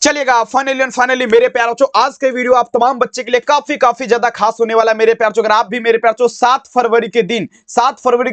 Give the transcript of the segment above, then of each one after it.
चलिएगा फाइनली मेरे प्यारों बच्चों, आज के वीडियो आप तमाम बच्चे के लिए काफी ज्यादा खास होने वाला है मेरे प्यारों बच्चों। अगर आप भी मेरे प्यारों बच्चों 7 फरवरी के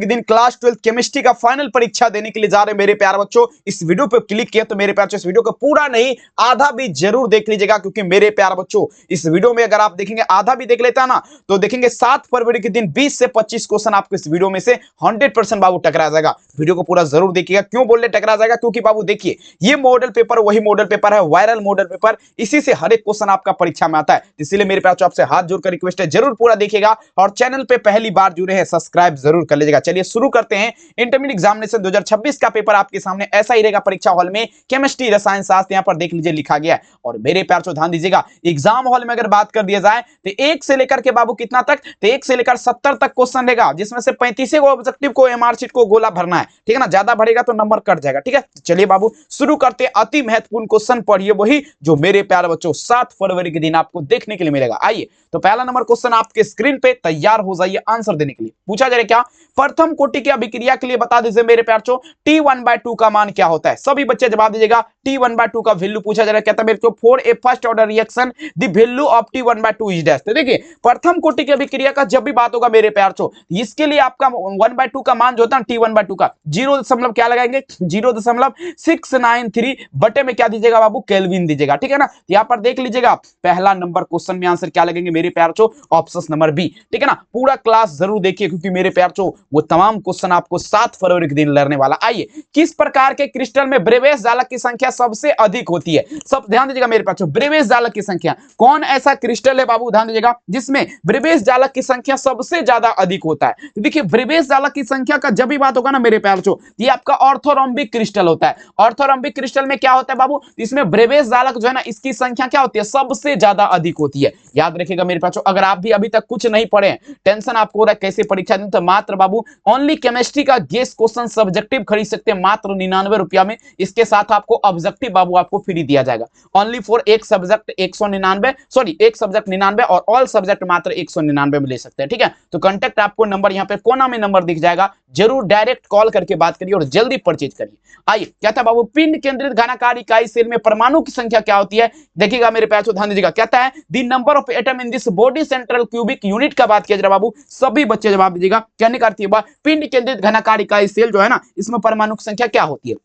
दिन क्लास 12 केमिस्ट्री का फाइनल परीक्षा देने के लिए जा रहे हैं मेरे प्यारे बच्चों, इस वीडियो पे क्लिक किया तो मेरे प्यारे बच्चों इस वीडियो को पूरा नहीं आधा भी जरूर देख लीजिएगा, क्योंकि मेरे प्यारे बच्चों इस वीडियो में अगर आप देखेंगे आधा भी देख लेता है ना तो देखेंगे 7 फरवरी के दिन 20 से 25 क्वेश्चन आपको इस वीडियो में से 100% बाबू टकरा जाएगा। वीडियो को पूरा जरूर देखिएगा। क्यों बोल रहे टकरा जाएगा? क्योंकि बाबू देखिए ये मॉडल पेपर वही मॉडल पेपर है, वायरल मॉडल पेपर, इसी से हर एक क्वेश्चन आपका परीक्षा में आता है। इसीलिए मेरे प्यारे आपसे हाथ जोड़कर रिक्वेस्ट है जरूर पूरा देखिएगा और चैनल पे पहली बार जुड़े हैं सब्सक्राइब जरूर कर लीजिएगा। चलिए शुरू करते हैं। इंटरमीडिएट एग्जामिनेशन 2026 का पेपर आपके सामने ऐसा ही रहेगा परीक्षा हॉल में। केमिस्ट्री रसायन शास्त्र यहां पर देख लीजिए लिखा गया है। और मेरे प्यारे ध्यान दीजिएगा, एग्जाम हॉल में अगर बात कर दिया जाए तो 1 से लेकर के बाबू कितना तक, तो 1 से लेकर 70 तक क्वेश्चन रहेगा, जिसमें से 35 को ऑब्जेक्टिव को एमआर शीट को गोला भरना है, ठीक है ना। ज्यादा बढ़ेगा तो नंबर कट जाएगा, ठीक है। चलिए बाबू शुरू करते हैं। अति महत्वपूर्ण क्वेश्चन पढ़िए वही जो मेरे प्यारे बच्चों 7 फरवरी के दिन आपको देखने के लिए मिलेगा। आइए तो पहला नंबर क्वेश्चन आपके स्क्रीन पे तैयार हो जाइए आंसर देने के लिए। पूछा जा रहा है क्या, प्रथम कोटि की अभिक्रिया के लिए बता दीजिए मेरे प्यारे बच्चों T1/2 का मान क्या होता है। सभी बच्चे जवाब दीजिएगा। T1/2 का वैल्यू पूछा जा रहा है, कहता है मेरे को for a first order reaction the value of T1/2 is dash. तो देखिए प्रथम कोटि की अभिक्रिया का जब भी बात होगा मेरे प्यारे बच्चों, इसके लिए आपका 1/2 का मान जो होता है T1/2 का 0 क्या लगाएंगे 0.693 बटे में क्या दीजिएगा बाबू, केल्विन दीजिएगा, ठीक है ना। यहां पर देख लीजिएगा पहला नंबर क्वेश्चन में आंसर क्या लगेंगे मेरे प्यारे बच्चों, ऑप्शन नंबर बी, ठीक है ना। पूरा क्लास जरूर देखिए क्योंकि मेरे प्यारे बच्चों वो तमाम क्वेश्चन आपको 7 फरवरी के दिन लड़ने वाला। आइए, किस प्रकार के क्रिस्टल में ब्रेवेश जालक की संख्या सबसे अधिक होती है। सब ध्यान दीजिएगा मेरे पास, ब्रेवेश जालक की संख्या, कौन ऐसा क्रिस्टल है बाबू, ध्यान दीजिएगा, जिसमें ब्रेवेश जालक की संख्या सबसे ज्यादा अधिक होता है। तो देखिए ब्रेवेश जालक की संख्या का जब भी बात होगा ना मेरे प्यारे बच्चों, ये आपका ऑर्थोरोम्बिक क्रिस्टल होता है। ऑर्थोरोम्बिक क्रिस्टल में क्या होता है बाबू, इसमें ब्रेवेश जालक जो है ना इसकी संख्या क्या होती है, सबसे ज्यादा अधिक होती है। याद रखिएगा मेरे पास, अगर आप भी अभी तक कुछ नहीं पढ़े, टेंशन आपको हो रहा है कैसे परीक्षा दें, तो मात्र बाबू ओनली केमिस्ट्री का गेस क्वेश्चन सब्जेक्टिव खरीद सकते हैं मात्र 99 रुपया में। इसके साथ आपको ऑब्जेक्टिव बाबू आपको फ्री दिया जाएगा ओनली फॉर एक सब्जेक्ट 199, सॉरी एक सब्जेक्ट 99 और ऑल सब्जेक्ट मात्र 199 में ले सकते हैं, ठीक है। तो कांटेक्ट आपको नंबर यहाँ पे कोना में नंबर दिख जाएगा, जरूर डायरेक्ट कॉल करके बात करिए और जल्दी परचेज करिए। आइए कहता है बाबू पिंड केंद्रित घनाकार इकाई सेल में परमाणु की संख्या क्या होती है। देखिएगा मेरे प्यारे ध्यान दीजिएगा, कहता है the number of atom in this body central cubic unit का बात किया जा रहा बाबू, सभी बच्चे जवाब दीजिएगा। कहने का अर्थ ये पिंड केंद्रित घनाकार इकाई सेल जो है ना इसमें परमाणु की संख्या क्या होती है।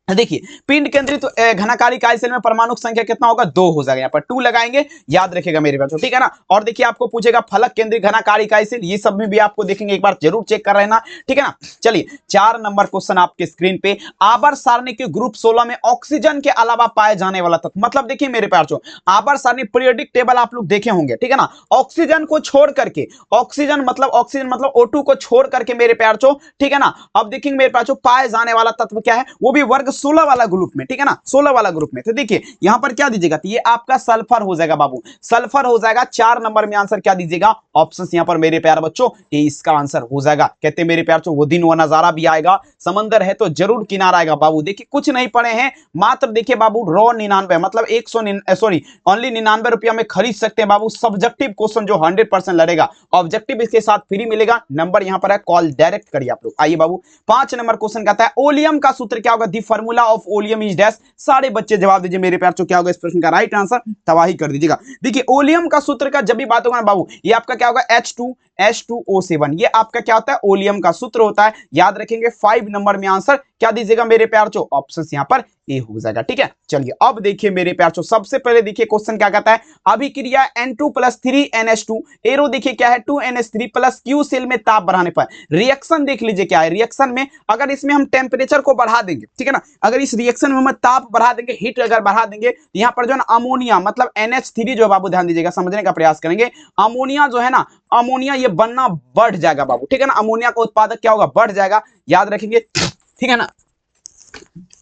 देखिए पिंड केंद्रित घनाकार इकाई सेल में परमाणु संख्या कितना होगा, 2 हो जाएगा, यहाँ पर 2 लगाएंगे, याद रखेगा मेरे बच्चों, ठीक है ना। और देखिए आपको पूछेगा फलक केंद्रित घनाकार इकाई सेल, ये सब में भी आपको देखेंगे, एक बार जरूर चेक कर रहना, ठीक है ना। चलिए 4 नंबर क्वेश्चन आपके स्क्रीन पे, आवर्त सारणी के ग्रुप 16 में ऑक्सीजन के अलावा पाए जाने वाला तत्व, मतलब देखिए मेरे प्यारे आवर्त सारणी पीरियोडिक टेबल आप लोग देखे होंगे, ठीक है ना। ऑक्सीजन को छोड़ करके, ऑक्सीजन मतलब O2 को छोड़ करके मेरे प्यारे, ठीक है ना। अब देखेंगे मेरे प्यारे पाए जाने वाला तत्व क्या है, वो भी वर्ग 16 वाला ग्रुप में, ठीक है ना, 16 वाला ग्रुप में। तो देखिए यहां पर क्या दीजिएगा, तो ये आपका सल्फर हो जाएगा बाबू, सल्फर हो जाएगा। 4 नंबर में आंसर क्या दीजिएगा, ऑप्शंस यहां पर मेरे प्यारे बच्चों ये इसका आंसर हो जाएगा। कहते हैं मेरे प्यारे बच्चों वो दिन वो नजारा भी आएगा, समंदर है तो जरूर किनारा आएगा बाबू। देखिए कुछ नहीं पढ़े हैं, मात्र देखिए बाबू रॉ 99 मतलब 100 ओनली 99 रुपया में खरीद सकते हैं बाबू। सब्जेक्टिव क्वेश्चन जो 100% लड़ेगा, ऑब्जेक्टिव इसके साथ फ्री मिलेगा। नंबर यहां पर है, कॉल डायरेक्ट करिए आप लोग। आइए बाबू 5 नंबर क्वेश्चन कहता है ओलियम का सूत्र क्या होगा, the formula of oleum is dash. सारे बच्चे जवाब दीजिए मेरे प्यारे, क्या होगा इस प्रश्न का राइट आंसर, तबाही कर दीजिएगा। देखिए ओलियम का सूत्र का जब भी बात होगा ना बाबू, ये आपका क्या होगा H2SO7, ये आपका क्या होता है, ओलियम का सूत्र होता है, याद रखेंगे। 5 नंबर में आंसर क्या दीजिएगा मेरे प्यारे, ऑप्शंस यहां पर ए हो जाएगा, ठीक है। चलिए अब देखिए मेरे प्यारे, सबसे पहले देखिए क्वेश्चन क्या कहता है, अभिक्रिया N2+3NH2 एरो देखिए क्या है 2NH3 प्लस Q सेल में ताप बढ़ाने पर रिएक्शन देख लीजिए क्या है। रिएक्शन में अगर इसमें हम टेम्परेचर को बढ़ा देंगे, ठीक है ना, अगर इस रिएक्शन में हम ताप बढ़ा देंगे, हीट अगर बढ़ा देंगे, तो यहाँ पर जो है ना अमोनिया मतलब NH3 जो बाबू ध्यान दीजिएगा, समझने का प्रयास करेंगे। अमोनिया जो है ना, अमोनिया ये बनना बढ़ जाएगा बाबू, ठीक है ना। अमोनिया का उत्पादक क्या होगा, बढ़ जाएगा, याद रखेंगे, ठीक है ना।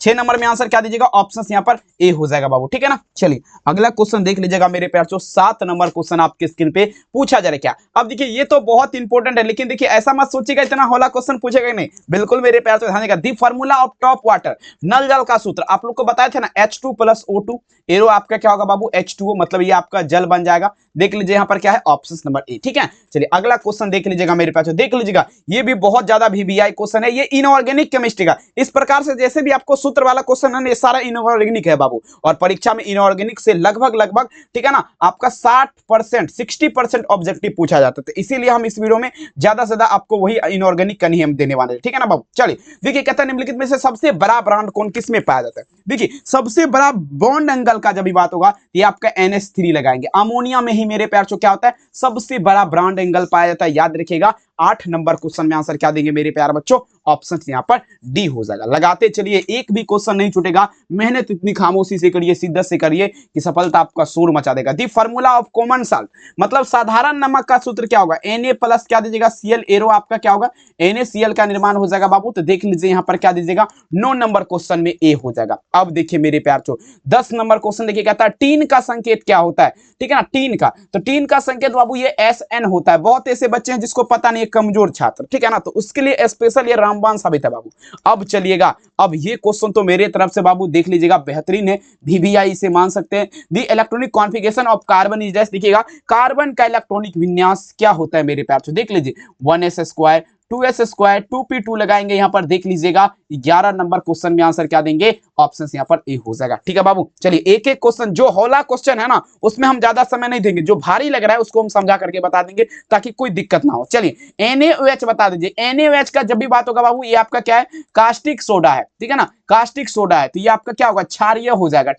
6 नंबर में आंसर क्या दीजिएगा, ऑप्शंस यहां पर ए हो जाएगा बाबू, ठीक है ना। चलिए अगला क्वेश्चन देख लीजिएगा मेरे प्यारे, 7 नंबर क्वेश्चन आपके स्क्रीन पे पूछा जा रहा है क्या। अब देखिए ये तो बहुत इंपॉर्टेंट है, लेकिन देखिए ऐसा मत सोचिएगा इतना होला क्वेश्चन पूछेगा नहीं, बिल्कुल मेरे प्यारे ध्यान देगा। दी फार्मूला ऑफ टॉप वाटर, नल जल का सूत्र आप लोग को बताया था ना, H2+O2 एरो आपका क्या होगा बाबू, H2O मतलब ये आपका जल बन जाएगा। देख लीजिए यहाँ पर क्या है ऑप्शन नंबर ए। ठीक है, चलिए अगला क्वेश्चन देख लीजिएगा मेरे पास, देख लीजिएगा ये भी बहुत ज्यादा वीवीआई क्वेश्चन है, ये इनऑर्गेनिक केमिस्ट्री का। इस प्रकार से जैसे भी आपको सूत्र वाला क्वेश्चन है ना, ये सारा इनऑर्गेनिक है बाबू, और परीक्षा में इनऑर्गेनिक से लगभग ठीक है ना आपका 60% 60% ऑब्जेक्टिव पूछा जाता है, तो इसीलिए हम इस वीडियो में ज्यादा से ज्यादा आपको वही इनऑर्गेनिक का नियम देने वाले हैं। ठीक है ना बाबू। चलिए देखिए, कहता है निम्नलिखित में से सबसे बड़ा बॉन्ड कौन किस में पाया जाता है। देखिए सबसे बड़ा बॉन्ड एंगल का जब भी बात होगा, ये आपका NH3 लगाएंगे। अमोनिया में ही मेरे प्यार क्या होता है, सबसे बड़ा बॉन्ड एंगल पाया जाता है, याद रखिएगा। 8 नंबर क्वेश्चन में आंसर क्या देंगे मेरे प्यार बच्चों, ऑप्शन यहां पर डी हो जाएगा। लगाते चलिए, एक भी क्वेश्चन नहीं छूटेगा, मेहनत इतनी खामोशी से करिए, शिद्दत से करिए कि सफलता आपका शोर मचा देगा। दी फार्मूला ऑफ कॉमन साल्ट, मतलब साधारण नमक का सूत्र क्या होगा, Na+ क्या दीजिएगा, Cl एरो आपका क्या होगा, NaCl का निर्माण हो जाएगा बाबू। तो देख लीजिए यहां पर क्या दीजिएगा, 9 नंबर क्वेश्चन में ए हो जाएगा। अब देखिए मेरे प्यार चो 10 नंबर क्वेश्चन देखिए, कहता है टीन का संकेत क्या होता है। ठीक है ना, टीन का, तो टीन का संकेत बाबू ये SN होता है। बहुत ऐसे बच्चे हैं जिसको पता नहीं है, कमजोर छात्र, ठीक है ना, तो उसके लिए स्पेशल ये रामबाण साबित है बाबू। अब चलिएगा, अब ये क्वेश्चन तो मेरे तरफ से बाबू देख लीजिएगा बेहतरीन है, VVI से मान सकते हैं। The electronic configuration of carbon is this, देखिएगा कार्बन का इलेक्ट्रॉनिक विन्यास क्या होता है मेरे प्यार से, देख लीजिए 1s², 2s², 2p2 लगाएंगे यहाँ पर, देख लीजिएगा 11 नंबर क्वेश्चन में आंसर क्या देंगे, ऑप्शन यहाँ पर ए हो जाएगा। ठीक है बाबू, चलिए एक एक क्वेश्चन, जो हौला क्वेश्चन है ना उसमें हम ज्यादा समय नहीं देंगे, जो भारी लग रहा है उसको हम समझा करके बता देंगे ताकि कोई दिक्कत ना हो। चलिए NaOH बता दीजिए, NaOH का जब भी बात होगा बाबू, ये आपका क्या है, कास्टिक सोडा है। ठीक है ना, कास्टिक सोडा है, तो ये आपका क्या होगा, क्षारीय हो जाएगा।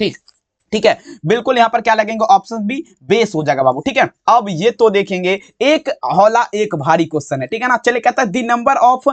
ठीक है, बिल्कुल यहां पर क्या लगेंगे, ऑप्शन बी बेस हो जाएगा बाबू। ठीक है, अब ये तो देखेंगे एक हौला एक भारी क्वेश्चन है। ठीक है ना, चलिए कहता है the number of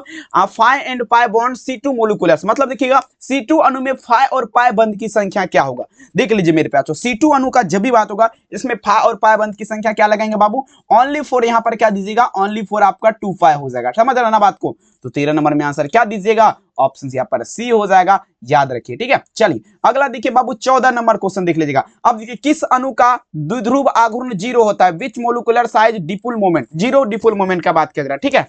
phi and pi bond C2 molecules, मतलब देखिएगा C2 अणु में फाई और पाई बंध की संख्या क्या होगा। देख लीजिए मेरे प्यार, C2 अणु का जब भी बात होगा, इसमें फाई और पाई बंध की संख्या क्या लगाएंगे बाबू, ओनली फॉर, यहां पर क्या दीजिएगा, ओनली फॉर आपका 2 हो जाएगा। समझ रहे ना बात को, तो 13 नंबर में आंसर क्या दीजिएगा, ऑप्शन यहाँ पर सी हो जाएगा, याद रखिए। ठीक है, चलिए अगला देखिए बाबू 14 नंबर क्वेश्चन देख लीजिएगा। अब देखिए किस अणु का द्विध्रुव आघूर्ण 0 होता है, which molecular size dipole moment, 0 dipole moment का बात किया जा रहा है। ठीक है,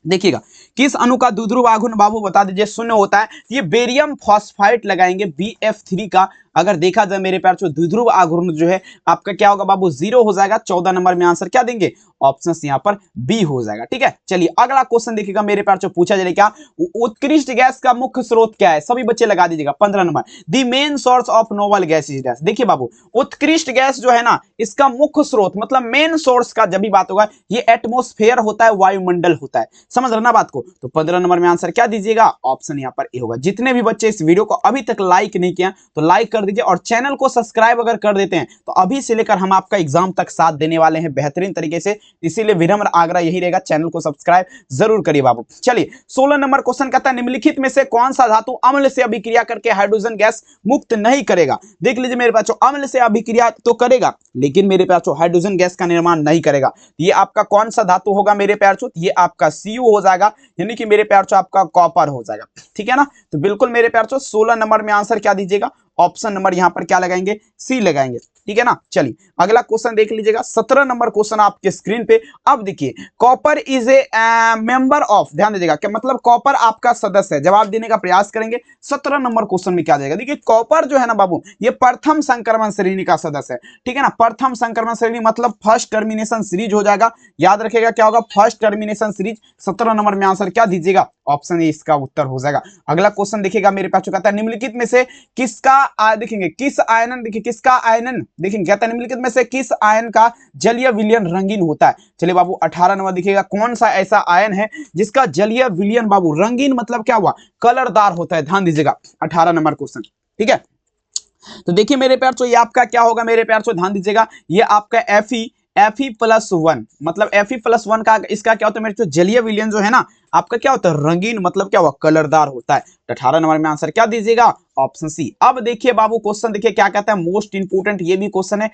देखिएगा किस अणु का द्विध्रुव आघूर्ण बाबू बता दीजिए 0 होता है, ये बेरियम फॉस्फाइड लगाएंगे BF3 का। अगर देखा जाए मेरे प्यार से द्विध्रुव आघूर्ण जो है आपका क्या होगा बाबू, 0 हो जाएगा। 14 नंबर में आंसर क्या देंगे, ऑप्शन यहाँ पर बी हो जाएगा। ठीक है, चलिए अगला क्वेश्चन देखिएगा मेरे प्यार से, पूछा जाए क्या, उत्कृष्ट गैस का मुख्य स्रोत क्या है, सभी बच्चे लगा दीजिएगा। 15 number, the main source of noble gas is gas. देखिए बाबू उत्कृष्ट गैस जो है ना, इसका मुख्य स्रोत मतलब मेन सोर्स का जब भी बात होगा, ये एटमोस्फेयर होता है, वायुमंडल होता है। समझ रहे ना बात को, तो 15 नंबर में आंसर क्या दीजिएगा, ऑप्शन यहाँ पर ए होगा। जितने भी बच्चे इस वीडियो को अभी तक लाइक नहीं किया तो लाइक कर दीजिए, और चैनल को सब्सक्राइब अगर कर देते हैं तो अभी से लेकर हम आपका एग्जाम तक साथ देने वाले हैं बेहतरीन तरीके से, इसीलिए विनम्र आग्रह यही रहेगा, चैनल को सब्सक्राइब जरूर करिए बाबू। चलिए 16 नंबर क्वेश्चन कहता है निम्नलिखित में से कौन सा धातु अम्ल से अभिक्रिया करके हाइड्रोजन गैस मुक्त नहीं करेगा। देख लीजिए मेरे पास, अम्ल से अभिक्रिया तो करेगा लेकिन मेरे पास हाइड्रोजन गैस का निर्माण नहीं करेगा। ये आपका कौन सा धातु होगा मेरे प्यार, ये आपका Cu हो जाएगा, यानी कि मेरे प्यार आपका कॉपर हो जाएगा। ठीक है ना, तो बिल्कुल मेरे प्यार 16 नंबर में आंसर क्या दीजिएगा, ऑप्शन नंबर यहां पर क्या लगाएंगे, सी लगाएंगे। ठीक है ना, चलिए अगला क्वेश्चन देख लीजिएगा, 17 नंबर क्वेश्चन आपके स्क्रीन पे। अब देखिए copper is a member of, ध्यान दीजिएगा क्या मतलब कॉपर आपका सदस्य है, जवाब देने का प्रयास करेंगे। 17 नंबर क्वेश्चन में क्या जाएगा, देखिए कॉपर जो है ना बाबू, ये प्रथम संक्रमण श्रेणी का सदस्य है। ठीक है ना, प्रथम संक्रमण श्रेणी मतलब फर्स्ट टर्मिनेशन सीरीज हो जाएगा, याद रखिएगा क्या होगा, फर्स्ट टर्मिनेशन सीरीज। 17 नंबर में आंसर क्या दीजिएगा, ऑप्शन ए इसका उत्तर हो जाएगा। अगला क्वेश्चन देखिएगा मेरे पास, कहता है निम्नलिखित में से किसका देखेंगे किस आयनन, देखिए किसका आयनन, देखेंगे कहता है निम्नलिखित में से किस आयन का जलीय विलयन रंगीन होता है। चलिए बाबू 18 नंबर देखिएगा, कौन सा ऐसा आयन है जिसका जलीय विलयन बाबू रंगीन मतलब क्या हुआ, कलरदार होता है। ध्यान दीजिएगा 18 नंबर क्वेश्चन। ठीक है, तो देखिए मेरे प्यार, तो ये आपका क्या होगा मेरे प्यार, तो ध्यान दीजिएगा, ये आपका Fe+1 मतलब Fe+1 का इसका क्या होता है मेरे, तो जलीय विलयन जो है ना आपका क्या होता है, रंगीन मतलब क्या हुआ, कलरदार होता है। 18 नंबर में आंसर क्या दीजिएगा, ऑप्शन सी। अब देखिए बाबू क्वेश्चन देखिए क्या कहता है, मोस्ट इंपोर्टेंट ये भी क्वेश्चन है,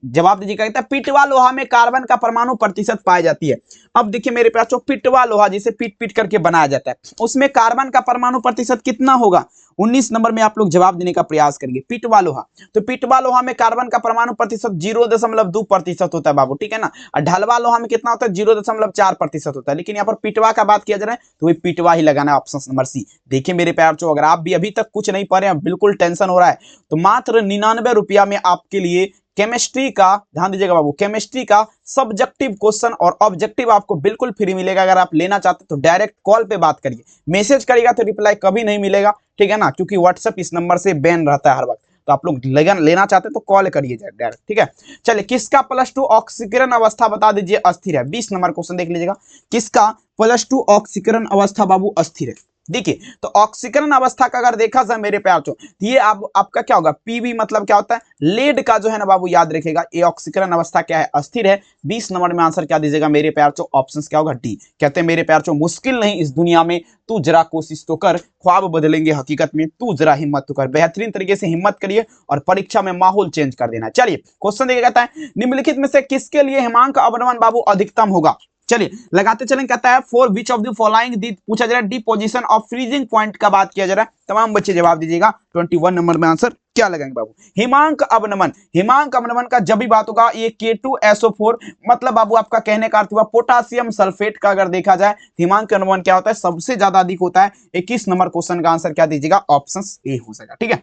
जवाब दीजिए। कहता है पिटवा लोहा में कार्बन का परमाणु प्रतिशत पाई जाती है। अब देखिए मेरे प्यार, पिटवा लोहा जिसे पीट पीट करके बनाया जाता है, उसमें कार्बन का परमाणु प्रतिशत कितना होगा, 19 नंबर में आप लोग जवाब देने का प्रयास करेंगे। पिटवा लोहा, तो पिटवा लोहा में कार्बन का परमाणु प्रतिशत 0.2% होता है बाबू। ठीक है ना, और ढलवा लोहा में कितना होता है, 0.4% होता है, लेकिन यहाँ पर पिटवा का बात किया जा रहा है तो वही पिटवा ही लगाना है, ऑप्शन नंबर सी। देखिए मेरे प्यार, अगर आप भी अभी तक कुछ नहीं पढ़े हैं, बिल्कुल टेंशन हो रहा है, तो मात्र 99 रुपया में आपके लिए केमिस्ट्री का, ध्यान दीजिएगा बाबू, केमिस्ट्री का सब्जेक्टिव क्वेश्चन और ऑब्जेक्टिव आपको बिल्कुल फ्री मिलेगा। अगर आप लेना चाहते तो डायरेक्ट कॉल पे बात करिए, मैसेज करिएगा तो रिप्लाई कभी नहीं मिलेगा, ठीक है ना, क्योंकि व्हाट्सएप इस नंबर से बैन रहता है हर वक्त। तो आप लोग लेना चाहते तो कॉल करिए डायरेक्ट, ठीक है। चलिए, किसका +2 ऑक्सीकरण अवस्था बता दीजिए अस्थिर है। 20 नंबर क्वेश्चन देख लीजिएगा, किसका +2 ऑक्सीकरण अवस्था बाबू अस्थिर है। देखिए, तो ऑक्सीकरण अवस्था का अगर देखा जाए मेरे प्यार तो ये आपका क्या होगा, पीबी मतलब क्या होता है, लेड का जो है ना बाबू, याद रखेगा ये ऑक्सीकरण अवस्था क्या है, अस्थिर है। 20 नंबर में आंसर क्या दीजिएगा मेरे प्यार चो, ऑप्शन क्या होगा, डी। कहते हैं मेरे प्यार चो, मुश्किल नहीं इस दुनिया में, तू जरा कोशिश तो कर, ख्वाब बदलेंगे हकीकत में, तू जरा हिम्मत तो कर। बेहतरीन तरीके से हिम्मत करिए और परीक्षा में माहौल चेंज कर देना। चलिए, क्वेश्चन देखिए, कहता है निम्नलिखित में से किसके लिए हिमांक अवनमन बाबू अधिकतम होगा। चलिए लगाते चलें, कहता है for which of the following दी पूछा जा रहा है, D position of freezing point का बात किया जा रहा है। तमाम बच्चे जवाब दीजिएगा। 21 नंबर में आंसर क्या लगाएंगे बाबू, हिमांक अवनमन। हिमांक अवनमन का जब भी बात होगा, ये K2SO4 मतलब बाबू आपका कहने का अर्थ हुआ पोटासियम सल्फेट का अगर देखा जाए, हिमांक अवनमन क्या होता है, सबसे ज्यादा अधिक होता है। 21 नंबर क्वेश्चन का आंसर क्या दीजिएगा, ऑप्शन ए हो जाएगा, ठीक है।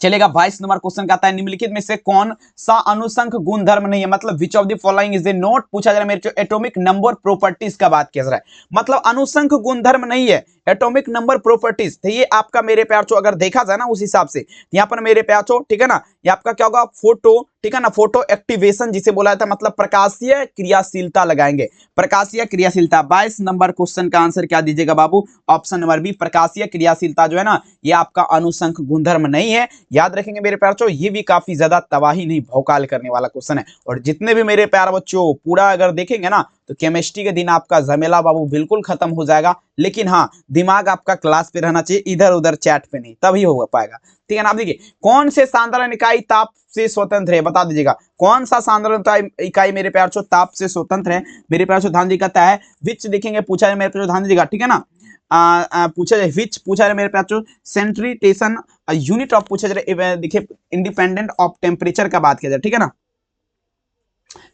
चलेगा, 22 नंबर क्वेश्चन का आता है निम्नलिखित में से कौन सा अनुसंख गुणधर्म नहीं है, मतलब which of the following is a note पूछा जा रहा है मेरे एटॉमिक नंबर प्रॉपर्टीज का बात किया जा रहा है, मतलब अनुसंख गुणधर्म नहीं है, एटॉमिक नंबर प्रॉपर्टीज। तो ये आपका मेरे प्यार चो अगर देखा जाए ना उस हिसाब से, यहाँ पर मेरे प्यार चो, ठीक है ना, ये आपका क्या होगा, फोटो, ठीक है ना, फोटो एक्टिवेशन जिसे बोला जाता है, मतलब प्रकाशीय क्रियाशीलता लगाएंगे, प्रकाशीय क्रियाशीलता। 22 नंबर क्वेश्चन का आंसर क्या दीजिएगा बाबू, ऑप्शन नंबर बी, प्रकाशीय क्रियाशीलता जो है ना, ये आपका अनुसंख गुणधर्म नहीं है। याद रखेंगे मेरे प्यार बच्चों, ये भी काफी ज्यादा तबाही नहीं भौकाल करने वाला क्वेश्चन है। और जितने भी मेरे प्यार बच्चों पूरा अगर देखेंगे ना, तो केमिस्ट्री के दिन आपका झमेला बाबू बिल्कुल खत्म हो जाएगा। लेकिन हाँ, दिमाग आपका क्लास पे रहना चाहिए, इधर उधर चैट पे नहीं, तभी हो पाएगा, ठीक है ना। आप देखिए, कौन से सांद्रण इकाई ताप से स्वतंत्र है, बता दीजिएगा कौन सा सांद्रण इकाई मेरे प्यार चो ताप से स्वतंत्र है। मेरे प्यार चो ध्यान दिखाता है विच, देखेंगे पूछा है मेरे प्यार ध्यान दीजिएगा, ठीक है ना। पूछा जाए विच, पूछा जाए मेरे प्यार सेंट्रीटेशन यूनिट ऑफ, पूछा जाए देखिए इंडिपेंडेंट ऑफ टेम्परेचर का बात किया जाए, ठीक है ना।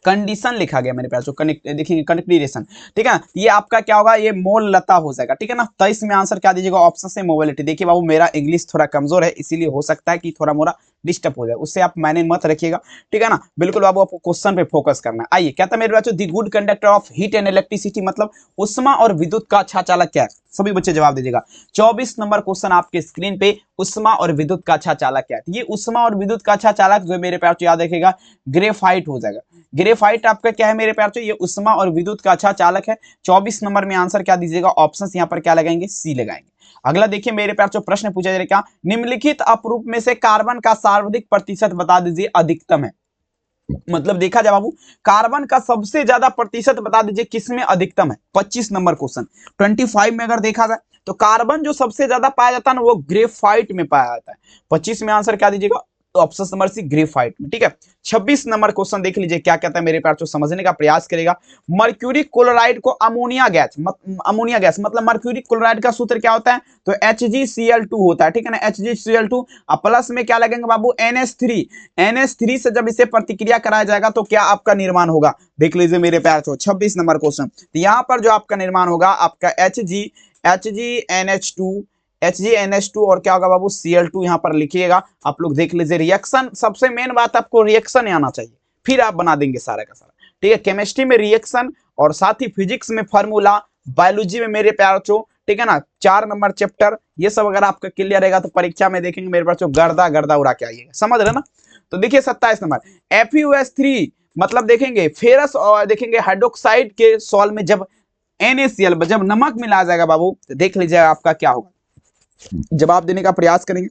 कंडीशन लिखा गया मेरे प्यार, देखिए कंडक्टेशन, ठीक है। ये आपका क्या होगा, ये मोल लता हो जाएगा, ठीक है ना। 23 में आंसर क्या दीजिएगा, ऑप्शन से मोबिलिटी। देखिए बाबू, मेरा इंग्लिश थोड़ा कमजोर है, इसीलिए हो सकता है कि थोड़ा मोरा डिस्टर्ब हो जाए, उससे आप मायने मत रखिएगा, ठीक है ना। बिल्कुल बाबू, आपको क्वेश्चन पे फोकस करना है। आइए, कहता है मेरे बच्चों, the good conductor of heat and electricity, मतलब उष्मा और विद्युत का अच्छा चालक क्या है। सभी बच्चे जवाब दीजिएगा। 24 नंबर क्वेश्चन आपके स्क्रीन पे, उष्मा और विद्युत का अच्छा चालक क्या है। ये उष्मा और विद्युत का अच्छा चालक जो मेरे प्यार याद रखेगा, ग्रेफाइट हो जाएगा। ग्रेफाइट आपका क्या है मेरे प्यार, ये उष्मा और विद्युत का अच्छा चालक है। 24 नंबर में आंसर क्या दीजिएगा, ऑप्शन यहाँ पर क्या लगाएंगे, सी लगाएंगे। अगला देखिए मेरे प्यार, प्रश्न पूछा जा रहा है क्या, निम्नलिखित अपरूप में से कार्बन का सर्वाधिक प्रतिशत बता दीजिए अधिकतम है। मतलब देखा जाए बाबू, कार्बन का सबसे ज्यादा प्रतिशत बता दीजिए किसमें अधिकतम है। 25 नंबर क्वेश्चन। 25 में अगर देखा जाए तो कार्बन जो सबसे ज्यादा पाया जाता है ना, वो ग्रेफाइट में पाया जाता है। 25 में आंसर क्या दीजिएगा, ऑप्शन नंबर सी, ग्रेफाइट में, ठीक है। 26 नंबर क्वेश्चन देख लीजिए क्या कहता है मेरे प्यार, जो समझने का प्रयास करेगा। मर्क्यूरी क्लोराइड को अमोनिया गैस, अमोनिया गैस मतलब मर्क्यूरी क्लोराइड का सूत्र क्या होता है, तो HgCl2 होता है, ठीक है ना। HgCl2 प्लस में क्या लगेंगे बाबू, NH3। NH3 से जब इसे प्रतिक्रिया कराया जाएगा तो क्या आपका निर्माण होगा, देख लीजिए मेरे प्यार। 26 नंबर क्वेश्चन, तो यहाँ पर जो आपका निर्माण होगा आपका HgNH2 और क्या होगा बाबू, Cl2 यहाँ पर लिखिएगा। आप लोग देख लीजिए, रिएक्शन सबसे मेन बात, आपको रिएक्शन आना चाहिए, फिर आप बना देंगे सारा का सारा, ठीक है। केमिस्ट्री में रिएक्शन और साथ ही फिजिक्स में फार्मूला, बायोलॉजी में मेरे प्यार चो, ठीक है ना, 4 नंबर चैप्टर, ये सब अगर आपका क्लियर रहेगा तो परीक्षा में देखेंगे मेरे पास गर्दा गर्दा उड़ा के आइएगा, समझ रहे ना। तो देखिए 27 नंबर FeOS3 मतलब देखेंगे फेरस और देखेंगे हाइड्रोक्साइड के सॉल्ट में जब NaCl जब नमक मिलाया जाएगा बाबू, तो देख लीजिएगा आपका क्या होगा, जवाब देने का प्रयास करेंगे।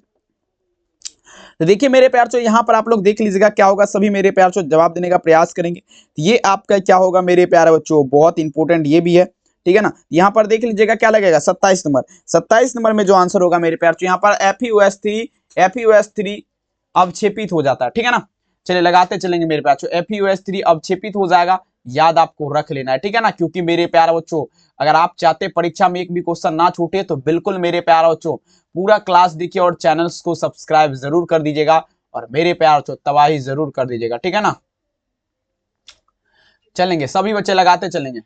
तो देखिए मेरे प्यार चो, यहाँ पर आप लोग देख लीजिएगा क्या होगा, सभी मेरे प्यार चो जवाब देने का प्रयास करेंगे। ये आपका क्या होगा मेरे प्यारे बच्चों, बहुत इंपॉर्टेंट ये भी है, ठीक है ना। यहाँ पर देख लीजिएगा क्या लगेगा, 27 नंबर। 27 नंबर में जो आंसर होगा मेरे प्यार चो, यहाँ पर FeOS3 अवक्षेपित हो जाता है, ठीक है ना। चलिए लगाते चलेंगे मेरे प्यार चो, FeOS3 अवक्षेपित हो जाएगा, याद आपको रख लेना है, ठीक है ना। क्योंकि मेरे प्यारे बच्चों, अगर आप चाहते परीक्षा में एक भी क्वेश्चन ना छूटे तो बिल्कुल मेरे प्यारे बच्चों पूरा क्लास देखिए और चैनल्स को सब्सक्राइब जरूर कर दीजिएगा और मेरे प्यार बच्चों तबाही जरूर कर दीजिएगा, ठीक है ना। चलेंगे सभी बच्चे लगाते चलेंगे।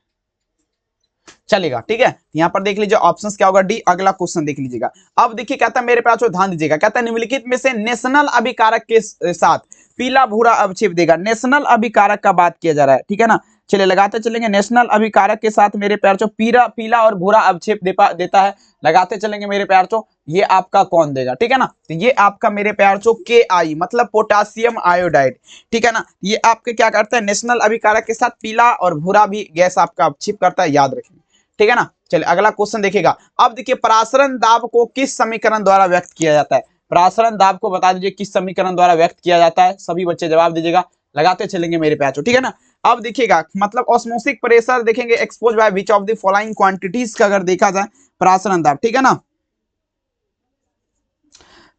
चलेगा, ठीक है। यहाँ पर देख लीजिए ऑप्शंस क्या होगा, डी। अगला क्वेश्चन देख लीजिएगा। अब देखिए कहता है मेरे पास ध्यान दीजिएगा, कहता है निम्नलिखित में से नेशनल अभिकारक के साथ पीला भूरा अवक्षेप देगा। नेशनल अभिकारक का बात किया जा रहा है, ठीक है ना। चलिए लगाते चलेंगे, नेशनल अभिकारक के साथ मेरे प्यार चो पीला और भूरा अवक्षेप देता है। लगाते चलेंगे मेरे प्यार चो, ये आपका कौन देगा, ठीक है ना। तो ये आपका मेरे प्यार चो KI मतलब पोटासियम आयोडाइड, ठीक है ना। ये आपके क्या करता है, नेशनल अभिकारक के साथ पीला और भूरा भी गैस आपका अवक्षेप करता है, याद रखिए, ठीक है ना। चलिए अगला क्वेश्चन देखिएगा। अब देखिए परासरण दाब को किस समीकरण द्वारा व्यक्त किया जाता है। परासरण दाब को बता दीजिए किस समीकरण द्वारा व्यक्त किया जाता है, सभी बच्चे जवाब दीजिएगा। लगाते चलेंगे मेरे प्याचो, ठीक है ना। अब देखिएगा मतलब ऑस्मोसिक प्रेशर देखेंगे expose by which of the following quantities का अगर देखा जाए परासरण दाब, ठीक है ना।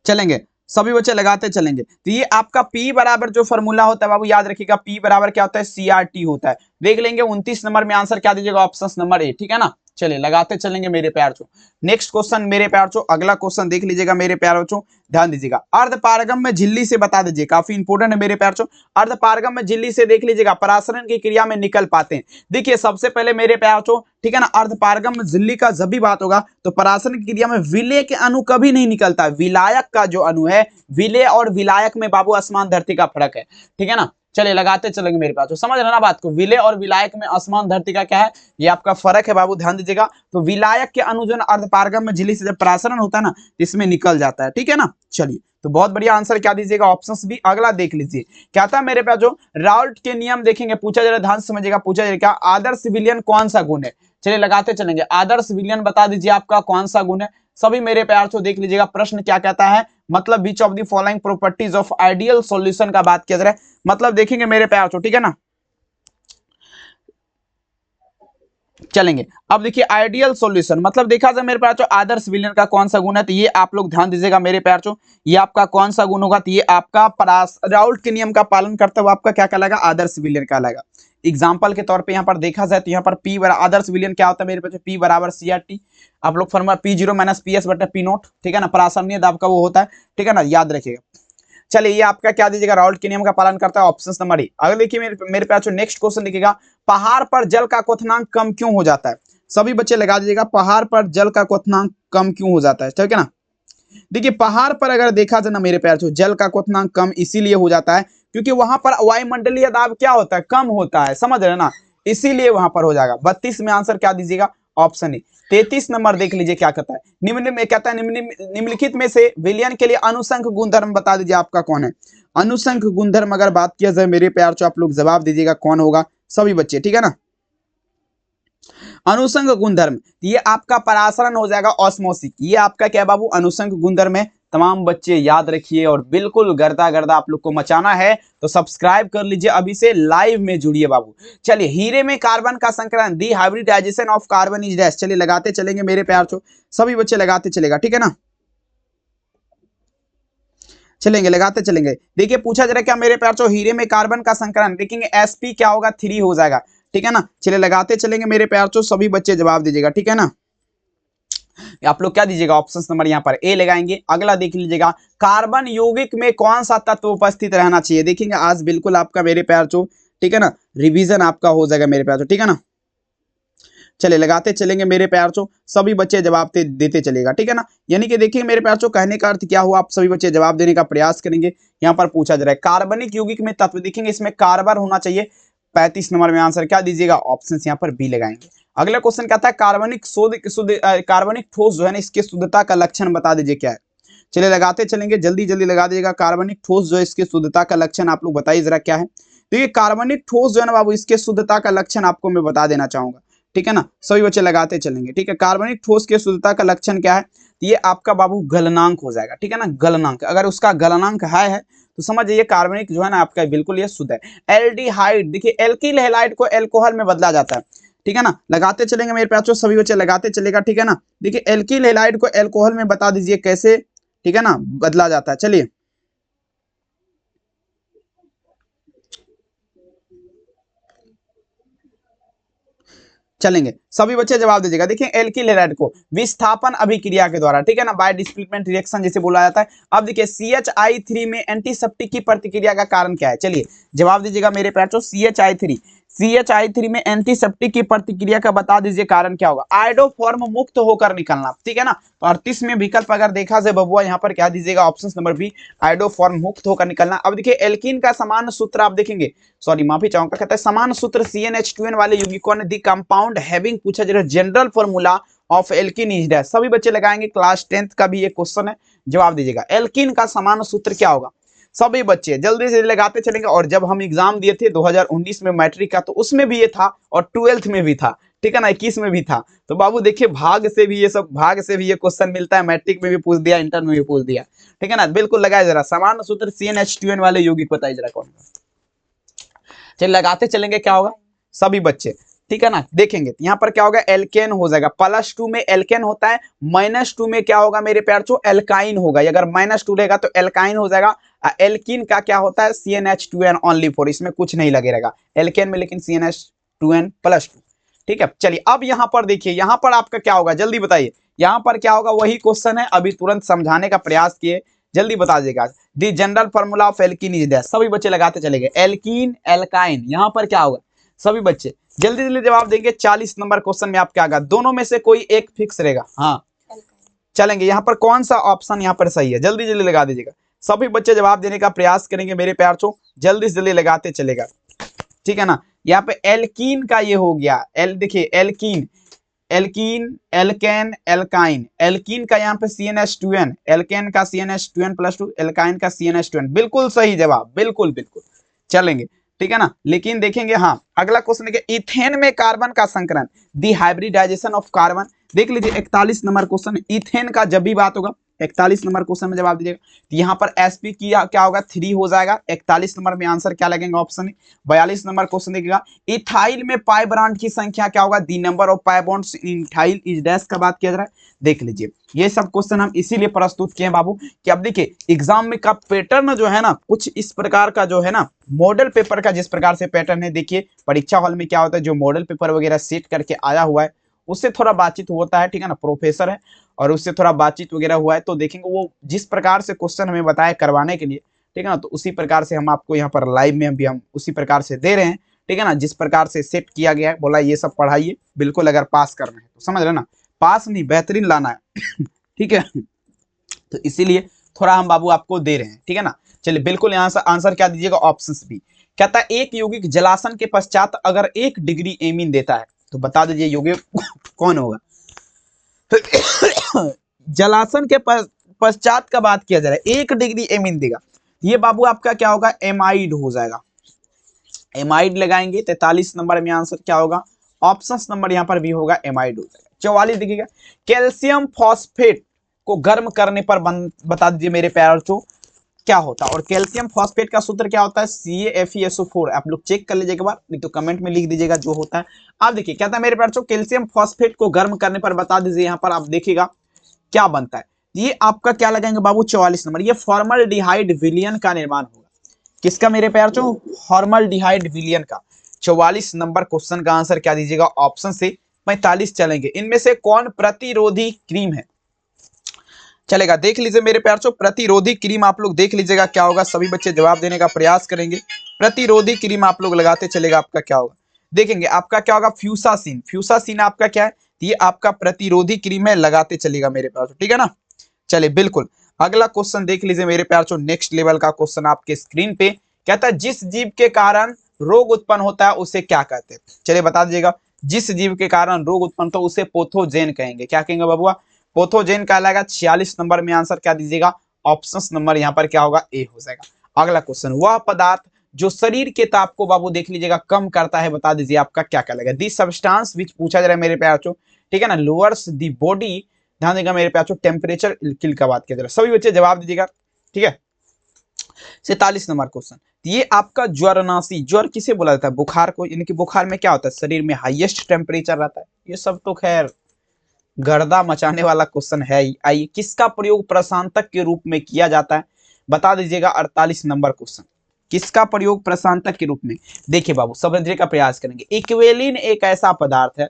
चलेंगे सभी बच्चे लगाते चलेंगे। तो ये आपका P बराबर जो फॉर्मूला होता है बाबू याद रखिएगा, P बराबर क्या होता है, CRT होता है। देख लेंगे 29 नंबर में आंसर क्या दीजिएगा, ऑप्शन नंबर ए, ठीक है ना। चलिए लगाते चलेंगे मेरे प्यार चो। नेक्स्ट क्वेश्चन मेरे प्यार चो, अगला क्वेश्चन देख लीजिएगा मेरे प्यार चो, ध्यान दीजिएगा। अर्धपारगम में झिल्ली से बता दीजिए, काफी इंपोर्टेंट है मेरे प्यार चो। अर्धपारगम में झिल्ली से देख लीजिएगा परासरण की क्रिया में निकल पाते हैं। देखिए सबसे पहले मेरे प्यार चो, ठीक है ना, अर्धपारगम में झिल्ली का जब भी बात होगा तो परासरण की क्रिया में विलय के अणु कभी नहीं निकलता। विलायक का जो अणु है, विलय और विलायक में बाबू आसमान धरती का फर्क है, ठीक है ना। चलिए लगाते चलेंगे मेरे पास, तो समझ रहे ना बात को, विलय और विलायक में आसमान धरती का क्या है, ये आपका फर्क है बाबू, ध्यान दीजिएगा। तो विलायक के अणु जो अर्धपारगम में झिल्ली से जब परासरण होता है ना, इसमें निकल जाता है, ठीक है ना। चलिए तो बहुत बढ़िया आंसर क्या दीजिएगा, ऑप्शंस भी। अगला देख लीजिए क्या था मेरे पास, जो राउल्ट के नियम देखेंगे, पूछा जा रहा है, ध्यान समझिएगा, पूछा जा रहा है क्या आदर्श विलयन कौन सा गुण है। चलिए लगाते चलेंगे, आदर्श विलयन बता दीजिए आपका कौन सा गुण है। सभी मेरे प्यार से देख लीजिएगा प्रश्न क्या कहता है, मतलब which of the following properties of ideal solution का बात किया जा रहा है। मतलब देखेंगे मेरे प्यार से, ठीक है ना। चलेंगे अब देखिए आइडियल सॉल्यूशन मतलब देखा जाए मेरे प्यार आदर्श विलयन का कौन सा गुण है, तो ये आप लोग ध्यान दीजिएगा मेरे प्यार चो, ये आपका कौन सा गुण होगा, तो ये आपका राउल्ट के नियम का पालन करता हुआ आपका क्या कहलाएगा, आदर्श विलयन कहलाएगा। एग्जाम्पल के तौर पे यहाँ पर देखा जाए तो यहाँ पर P बराबर आदर्श विलयन क्या होता है मेरे पास, P बराबर CRT, आप लोग फॉर्मूला P0 माइनस PS बटा P0, ठीक है ना, परासरणीय दाब का वो होता है, ठीक है ना, याद रखिएगा। चलिए ये आपका क्या दीजिएगा, राउल्ट के नियम का पालन करता है, ऑप्शन नंबर ए। अगर देखिए मेरे पास नेक्स्ट क्वेश्चन लिखिएगा, पहाड़ पर जल का क्वथनांक कम क्यों हो जाता है। सभी बच्चे लगा दीजिएगा, पहाड़ पर जल का क्वथनांक कम क्यों हो जाता है, ठीक है ना। देखिए पहाड़ पर अगर देखा जाए ना मेरे प्यार से, जल का क्वथनांक कम इसीलिए हो जाता है क्योंकि वहां पर वायुमंडलीय दाब क्या होता है, कम होता है, समझ रहे ना, इसीलिए वहां पर हो जाएगा। 32 में आंसर क्या दीजिएगा, ऑप्शन ए। 33 नंबर देख लीजिए क्या कहता है, निम्न में कहता है निम्नलिखित में से विलयन के लिए अनुसंख गुणधर्म बता दीजिए आपका कौन है। अनुसंख गुणधर्म अगर बात किया जाए मेरे प्यार से, आप लोग जवाब दीजिएगा कौन होगा, सभी बच्चे, ठीक है ना। अनुसंग गुणधर्म ये आपका परासरण हो जाएगा ऑस्मोसिक, ये आपका क्या बाबू अनुसंग गुणधर्म है। तमाम बच्चे याद रखिए और बिल्कुल गर्दा गर्दा आप लोग को मचाना है तो सब्सक्राइब कर लीजिए, अभी से लाइव में जुड़िए बाबू। चलिए हीरे में कार्बन का संकरण, the hybridization of carbon is dash. चलिए लगाते चलेंगे मेरे प्यार चो, सभी बच्चे लगाते चलेगा, ठीक है ना। चलेंगे लगाते चलेंगे। देखिए पूछा जा रहा है क्या मेरे प्यार चो, हीरे में कार्बन का संकरण देखेंगे sp क्या होगा, 3 हो जाएगा, ठीक है ना। चलिए लगाते चलेंगे मेरे प्यार चो, सभी बच्चे जवाब दीजिएगा, ठीक है ना। आप लोग क्या दीजिएगा, ऑप्शन नंबर यहाँ पर ए लगाएंगे। अगला देख लीजिएगा, कार्बन यौगिक में कौन सा तत्व उपस्थित रहना चाहिए। देखेंगे आज बिल्कुल आपका मेरे प्यार चो, ठीक है ना, रिवीजन आपका हो जाएगा मेरे प्यार चो, ठीक है ना। चलिए लगाते चलेंगे मेरे प्यार चो, सभी बच्चे जवाब देते चलेगा, ठीक है ना। यानी कि देखिए मेरे प्यार चो कहने का अर्थ क्या हुआ, आप सभी बच्चे जवाब देने का प्रयास करेंगे। यहाँ पर पूछा जा रहा है कार्बनिक यौगिक में तत्व देखेंगे, इसमें कार्बन होना चाहिए। 35 नंबर में आंसर क्या दीजिएगा, ऑप्शन यहाँ पर बी लगाएंगे। अगला क्वेश्चन कहता है कार्बनिक ठोस जो है ना, इसके शुद्धता का लक्षण बता दीजिए क्या है। चलिए लगाते चलेंगे, जल्दी जल्दी लगा दीजिएगा। कार्बनिक ठोस जो है इसके शुद्धता का लक्षण आप लोग बताइए जरा क्या है। तो ये कार्बनिक ठोस जो है ना बाबू, इसके शुद्धता का लक्षण आपको मैं बता देना चाहूंगा, ठीक है ना। सभी बच्चे लगाते चलेंगे, ठीक है। कार्बनिक ठोस के शुद्धता का लक्षण क्या है, तो ये आपका बाबू गलनांक हो जाएगा, ठीक है ना। गलनांक अगर उसका गलनांक हाई है तो समझ जाइए कार्बनिक जो है ना आपका बिल्कुल ये शुद्ध है। एल्डिहाइड देखिए एल्किल हैलाइड को एल्कोहल में बदला जाता है, ठीक है ना। लगाते चलेंगे मेरे पास, सभी बच्चे लगाते चलेगा, ठीक है ना। देखिए एल्किल हैलाइड को एल्कोहल में बता दीजिए कैसे, ठीक है ना, बदला जाता है। चलिए चलेंगे, सभी बच्चे जवाब दीजिएगा। देखिए एल्किल हैलाइड को विस्थापन अभिक्रिया के द्वारा, ठीक है ना, बाय डिस्प्लेसमेंट रिएक्शन जिसे बोला जाता है। अब देखिए CHI3 में एंटीसेप्टिक की प्रतिक्रिया का कारण क्या है, चलिए जवाब दीजिएगा मेरे प्यार चो। CHI3 CH3 में एंटीसेप्टिक की प्रतिक्रिया का बता दीजिए कारण क्या होगा। आयोडोफॉर्म मुक्त होकर निकलना, ठीक है ना। तो 38 में विकल्प अगर देखा जाए बबुआ, यहाँ पर क्या दीजिएगा, ऑप्शन नंबर बी, आयोडोफॉर्म मुक्त होकर निकलना। अब देखिए एल्कीन का समान सूत्र आप देखेंगे, सॉरी माफी चाहूंगा, कहता है समान सूत्र CnH2n वाले यौगिकों ने दी कंपाउंड हैविंग, पूछा जा रहा है general formula of alkene is dash. सभी बच्चे लगाएंगे, क्लास 10th का भी ये क्वेश्चन है, जवाब दीजिएगा एल्कीन का समान सूत्र क्या होगा। सभी बच्चे जल्दी से लगाते चलेंगे। और जब हम एग्जाम दिए थे 2019 में मैट्रिक का, तो उसमें भी ये था और 12th में भी था, ठीक है ना, 21 में भी था। तो बाबू देखिए भाग से भी ये सब, भाग से भी ये क्वेश्चन मिलता है, मैट्रिक में भी पूछ दिया, इंटर में भी पूछ दिया, ठीक है ना। बिल्कुल लगाए जरा, समान सूत्र CnH2n वाले यौगिक बताइए जरा कौन। चलिए लगाते चलेंगे, क्या होगा सभी बच्चे, ठीक है ना। देखेंगे यहाँ पर क्या होगा, एल्केन हो जाएगा, +2 में एल्केन होता है, -2 में क्या होगा मेरे प्यार चो, एल्काइन होगा। अगर -2 रहेगा तो एल्काइन हो जाएगा। एल्कीन का क्या होता है, CnH2n ओनली 4, इसमें कुछ नहीं लगे रहेगा एल्केन में, लेकिन CnH2n +2, ठीक है। चलिए अब यहाँ पर देखिए, यहाँ पर आपका क्या होगा जल्दी बताइए, यहाँ पर क्या होगा, वही क्वेश्चन है, अभी तुरंत समझाने का प्रयास किए, जल्दी बता दीजिएगा। The general formula of alkene is that, सभी बच्चे लगाते चलेंगे, एल्कीन एल्काइन, यहाँ पर क्या होगा सभी बच्चे जल्दी जल्दी जवाब देंगे। 40 नंबर क्वेश्चन में आप क्या होगा, दोनों में से कोई एक फिक्स रहेगा, हाँ चलेंगे। यहाँ पर कौन सा ऑप्शन यहाँ पर सही है, जल्दी जल्दी लगा दीजिएगा। सभी बच्चे जवाब देने का प्रयास करेंगे मेरे प्यार चो, जल्दी से जल्दी लगाते चलेगा, ठीक है ना। यहाँ पे एल्कीन का ये हो गया, देखिए alkene, alkene, alkane, alkyne, alkene का यहाँ पे CnH2n, एल्केन का CnH2n +2, एल्काइन का CnH2n, बिल्कुल सही जवाब, बिल्कुल बिल्कुल चलेंगे, ठीक है ना। लेकिन देखेंगे, हाँ अगला क्वेश्चन देखिए, इथेन में कार्बन का संकरण, दी हाइब्रिडाइजेशन ऑफ कार्बन, देख लीजिए 41 नंबर क्वेश्चन, इथेन का जब भी बात होगा 41 नंबर क्वेश्चन में जवाब दीजिएगा। तो यहाँ पर sp की क्या होगा, 3 हो जाएगा। 41 नंबर में आंसर क्या लगेगा, ऑप्शन 42 नंबर क्वेश्चन देखिएगा, इथाइल में पाई बॉन्ड की संख्या क्या होगा, the number of pi bonds in ethyl is dash का बात किया जा रहा है। देख लीजिए ये सब क्वेश्चन हम इसीलिए प्रस्तुत किए हैं बाबू, कि अब देखिए एग्जाम में का पैटर्न जो है ना, कुछ इस प्रकार का जो है ना, मॉडल पेपर का जिस प्रकार से पैटर्न है, देखिए परीक्षा हॉल में क्या होता है, जो मॉडल पेपर वगैरह सेट करके आया हुआ है उससे थोड़ा बातचीत होता है, ठीक है ना, प्रोफेसर है और उससे थोड़ा बातचीत वगैरह हुआ है, तो देखेंगे वो जिस प्रकार से क्वेश्चन हमें बताया करवाने के लिए, ठीक है ना, तो उसी प्रकार से हम आपको यहाँ पर लाइव में भी हम उसी प्रकार से दे रहे हैं, ठीक है ना, जिस प्रकार से सेट किया गया है, बोला ये सब पढ़ाइए बिल्कुल, अगर पास करना है तो समझ रहे ना, पास नहीं बेहतरीन लाना है ठीक है, तो इसीलिए थोड़ा हम बाबू आपको दे रहे हैं, ठीक है ना। चलिए बिल्कुल यहाँ से आंसर क्या दीजिएगा, ऑप्शन बी। कहता है एक यौगिक जलासन के पश्चात अगर 1 डिग्री एमीन देता है, तो बता दीजिए यौगिक कौन होगा जलासन के पश्चात का बात किया जा रहा है, 1 डिग्री एमीन देगा, ये बाबू आपका क्या होगा, एमाइड हो जाएगा, एमाइड लगाएंगे। 43 नंबर में आंसर क्या होगा, ऑप्शन नंबर यहाँ पर भी होगा, एमाइड हो जाएगा। 44 देखिएगा, कैल्शियम फॉस्फेट को गर्म करने पर बता दीजिए मेरे प्यारे बच्चों क्या होता है। और कैल्शियम फॉस्फेट का सूत्र क्या होता है, CaFeSO4, आप लोग चेक कर लीजिएगा एक बार, नहीं तो कमेंट में लिख दीजिएगा जो होता है। आप देखिए क्या था मेरे प्यारे बच्चों, कैल्शियम फॉस्फेट को गर्म करने पर बता दीजिए, यहाँ पर आप देखिएगा क्या बनता है, ये आपका क्या लगाएंगे बाबू, 44 नंबर, ये फॉर्मल्डिहाइड विलयन का निर्माण होगा। किसका मेरे प्यारे बच्चों, फॉर्मल्डिहाइड विलयन का। 44 नंबर क्वेश्चन का आंसर क्या दीजिएगा, ऑप्शन से 45 चलेंगे। इनमें से कौन प्रतिरोधी क्रीम है, चलेगा देख लीजिए मेरे प्यार चो, प्रतिरोधी क्रीम आप लोग देख लीजिएगा क्या होगा, सभी बच्चे जवाब देने का प्रयास करेंगे। प्रतिरोधी क्रीम आप लोग लगाते चलेगा, आपका क्या होगा, देखेंगे आपका क्या होगा, फ्यूसासिन, फ्यूसासिन आपका क्या है, ये आपका प्रतिरोधी क्रीम है, लगाते चलेगा मेरे प्यार चो, ठीक है ना। चलिए बिल्कुल अगला क्वेश्चन देख लीजिए मेरे प्यार चो, नेक्स्ट लेवल का क्वेश्चन आपके स्क्रीन पे, कहता है जिस जीव के कारण रोग उत्पन्न होता है उसे क्या कहते हैं, चलिए बता दीजिएगा। जिस जीव के कारण रोग उत्पन्न होता है उसे पैथोजेन कहेंगे, क्या कहेंगे बाबुआ, पैथोजेन कहलाएगा। 46 नंबर में आंसर क्या दीजिएगा, ऑप्शन नंबर यहाँ पर क्या होगा, ए हो जाएगा। अगला क्वेश्चन, वह पदार्थ जो शरीर के ताप को बाबू देख लीजिएगा कम करता है, बता दीजिए आपका क्या कहलाएगा। दी सब्सटेंस विच पूछा जा रहा है मेरे प्यार चो, ठीक है ना, लोअर्स दी बॉडी, ध्यान देगा मेरे प्यार चो, टेम्परेचर किल का बात किया जा रहा है, सभी बच्चे जवाब दीजिएगा, ठीक है। 47 नंबर क्वेश्चन, ये आपका ज्वरनाशी, ज्वर किसे बोला जाता है, बुखार को, यानी कि बुखार में क्या होता है, शरीर में हाईएस्ट टेम्परेचर रहता है, ये सब तो खैर गर्दा मचाने वाला क्वेश्चन है ही। आइए किसका प्रयोग प्रशांतक के रूप में किया जाता है, बता दीजिएगा। 48 नंबर क्वेश्चन, किसका प्रयोग प्रशांतक के रूप में, देखिए बाबू समझने का प्रयास करेंगे। इक्वेलिन एक ऐसा पदार्थ है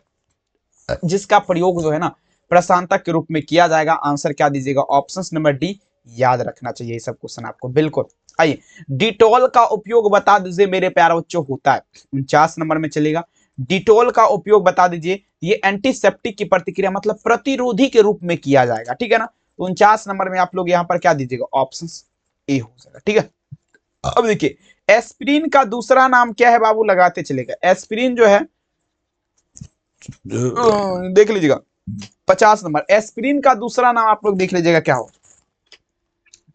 जिसका प्रयोग जो है ना प्रशांतक के रूप में किया जाएगा, आंसर क्या दीजिएगा, ऑप्शन नंबर डी, याद रखना चाहिए ये सब क्वेश्चन आपको, बिल्कुल। आइए, डिटॉल का उपयोग बता दीजिए मेरे प्यारे बच्चों होता है। 49 नंबर में चलेगा, डिटॉल का उपयोग बता दीजिए। ये एंटीसेप्टिक की प्रतिक्रिया मतलब प्रतिरोधी के रूप में किया जाएगा, ठीक है ना। तो 49 नंबर में आप लोग यहाँ पर क्या दीजिएगा, ऑप्शन ए हो जाएगा, ठीक है। अब देखिए, एस्पिरिन का दूसरा नाम क्या है बाबू, लगाते चलेगा। एस्पिरिन जो है देख लीजिएगा 50 नंबर, एस्पिरिन का दूसरा नाम आप लोग देख लीजिएगा क्या हो,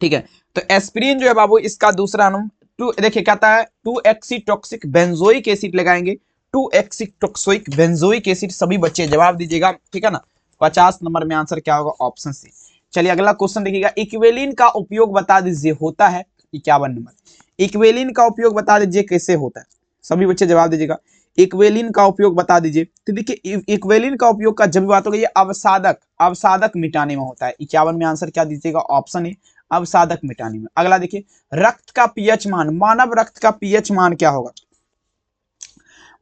ठीक है। तो एस्पिरिन जो है बाबू, इसका दूसरा नाम देखिए कहता है 2-एक्सीटोक्सिक बेंजोइक एसिड लगाएंगे, 2-एक्सीटोक्सिक बेंजोइक एसिड। सभी बच्चे जवाब दीजिएगा, ठीक है ना। 50 नंबर में आंसर क्या होगा, ऑप्शन सी। चलिए अगला क्वेश्चन देखिएगा, इक्वेलिन का उपयोग बता दीजिए होता है। 51 नंबर, इक्वेलिन का उपयोग बता दीजिए कैसे होता है, सभी बच्चे जवाब दीजिएगा। इक्वेलिन का उपयोग बता दीजिए। तो देखिए इक्वेलिन का उपयोग का जब बात होगी, ये अवसादक मिटाने में होता है। 51 में आंसर क्या दीजिएगा, ऑप्शन ए, अवसादक मिटाने में। अगला देखिए, रक्त का पीएच मान, मानव रक्त का पीएच मान क्या होगा।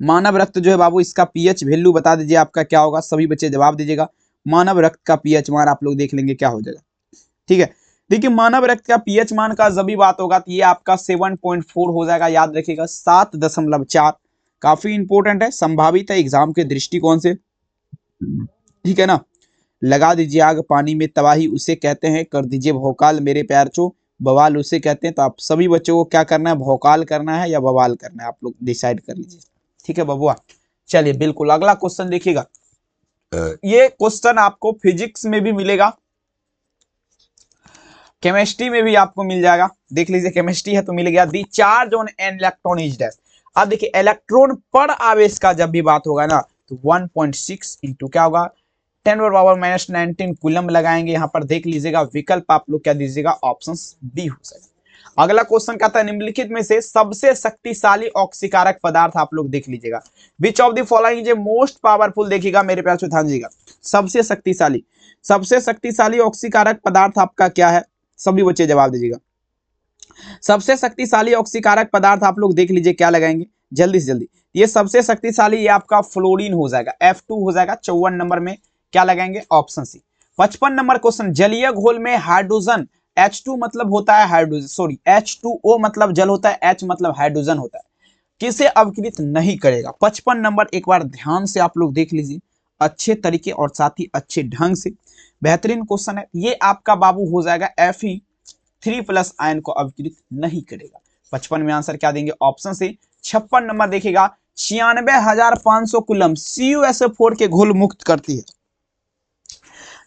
मानव रक्त जो है बाबू, इसका पीएच वैल्यू बता दीजिए आपका क्या होगा, सभी बच्चे जवाब दीजिएगा। मानव रक्त का पीएच मान आप लोग देख लेंगे क्या हो जाएगा, ठीक है। देखिए मानव रक्त का पीएच मान का जब भी बात होगा तो ये आपका 7.4 हो जाएगा, याद रखिएगा 7.4। काफी इंपॉर्टेंट है, संभावित है एग्जाम के दृष्टिकोण से, ठीक है ना। लगा दीजिए आग पानी में तबाही उसे कहते हैं, कर दीजिए भौकाल मेरे प्यार चो बवाल उसे कहते हैं। तो आप सभी बच्चों को क्या करना है, भौकाल करना है या बवाल करना है, आप लोग डिसाइड कर लीजिए, ठीक है बबुआ। चलिए बिल्कुल अगला क्वेश्चन देखिएगा, ये क्वेश्चन आपको फिजिक्स में भी मिलेगा, केमिस्ट्री में भी आपको मिल जाएगा। देख लीजिए केमिस्ट्री है तो मिल गया, the charge on an electron is dash. अब देखिए इलेक्ट्रॉन पर आवेश का जब भी बात होगा ना तो 1.6 इंटू क्या होगा, 10⁻⁻19 कूलम लगाएंगे। यहाँ पर देख लीजिएगा विकल्प आप लोग क्या दीजिएगा, ऑप्शन बी हो जाएगा। अगला क्वेश्चन कहता है निम्नलिखित में से सबसे शक्तिशाली ऑक्सीकारक पदार्थ आप लोग देख लीजिएगा, which of the following is most powerful. देखिएगा मेरे प्यार से ध्यान दीजिएगा, सबसे शक्तिशाली ऑक्सीकारक पदार्थ आपका क्या है, सभी बच्चे जवाब दीजिएगा। सबसे शक्तिशाली ऑक्सीकारक पदार्थ आप लोग देख लीजिए क्या लगाएंगे, जल्दी से जल्दी। ये सबसे शक्तिशाली ये आपका फ्लोरीन हो जाएगा, F2 हो जाएगा। 54 नंबर में क्या लगाएंगे, ऑप्शन सी। 55 नंबर क्वेश्चन, जलीय घोल में हाइड्रोजन, H2 मतलब होता है हाइड्रोजन, सॉरी H2O मतलब जल होता है, H मतलब हाइड्रोजन होता है, किसे अवकृत नहीं करेगा। 55 नंबर एक बार ध्यान से आप लोग देख लीजिए अच्छे तरीके और साथ ही अच्छे ढंग से, बेहतरीन क्वेश्चन है ये आपका बाबू हो जाएगा। Fe3+ आयन को अवकृत नहीं करेगा। 55 में आंसर क्या देंगे, ऑप्शन से। 56 नंबर देखिएगा, 96,500 कूलम CuSO4 के घोल मुक्त करती है।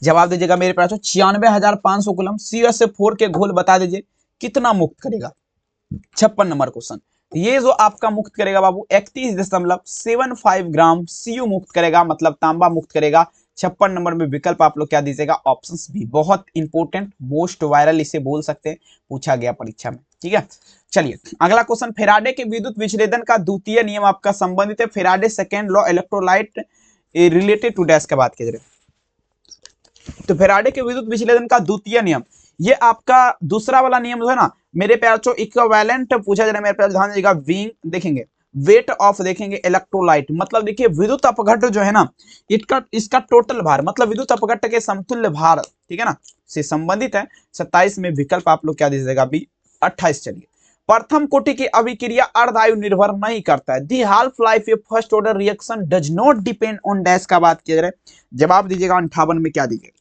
जवाब दीजिएगा मेरे पास, 96,500 कूलम CuSO4 के घोल बता दीजिए कितना मुक्त करेगा। 56 नंबर क्वेश्चन, ये जो आपका मुक्त करेगा बाबू 31.75 ग्राम Cu मुक्त करेगा, मतलब तांबा मुक्त करेगा। 56 नंबर में विकल्प आप लोग क्या दीजिएगा, ऑप्शन बी। बहुत इंपॉर्टेंट, मोस्ट वायरल इसे बोल सकते हैं, पूछा गया परीक्षा में, ठीक है। चलिए अगला क्वेश्चन, फेराडे के विद्युत विच्छेदन का द्वितीय नियम आपका संबंधित है Faraday second law electrolyte related to dash का बात कीजिए। तो फेराडे के विद्युत विच्छेदन का द्वितीय नियम, ये आपका दूसरा वाला नियम जो है ना मेरे प्यार चो, इक्विवेलेंट पूछा जा रहा है मेरे प्यार, ध्यान दीजिएगा। विंग देखेंगे, वेट ऑफ देखेंगे इलेक्ट्रोलाइट, मतलब देखिए विद्युत अपघट्ट जो है ना इसका टोटल भार, मतलब विद्युत अपघट्ट के समतुल्य भार, ठीक है ना, से संबंधित है। 27 में विकल्प आप लोग क्या दीजिएगा, बी। 28 चलिए, प्रथम कोटि की अभिक्रिया अर्धायु निर्भर नहीं करता है, the half life a first order reaction does not depend on dash का बात किया जा रहा है। जवाब दीजिएगा 58 में क्या दीजिएगा,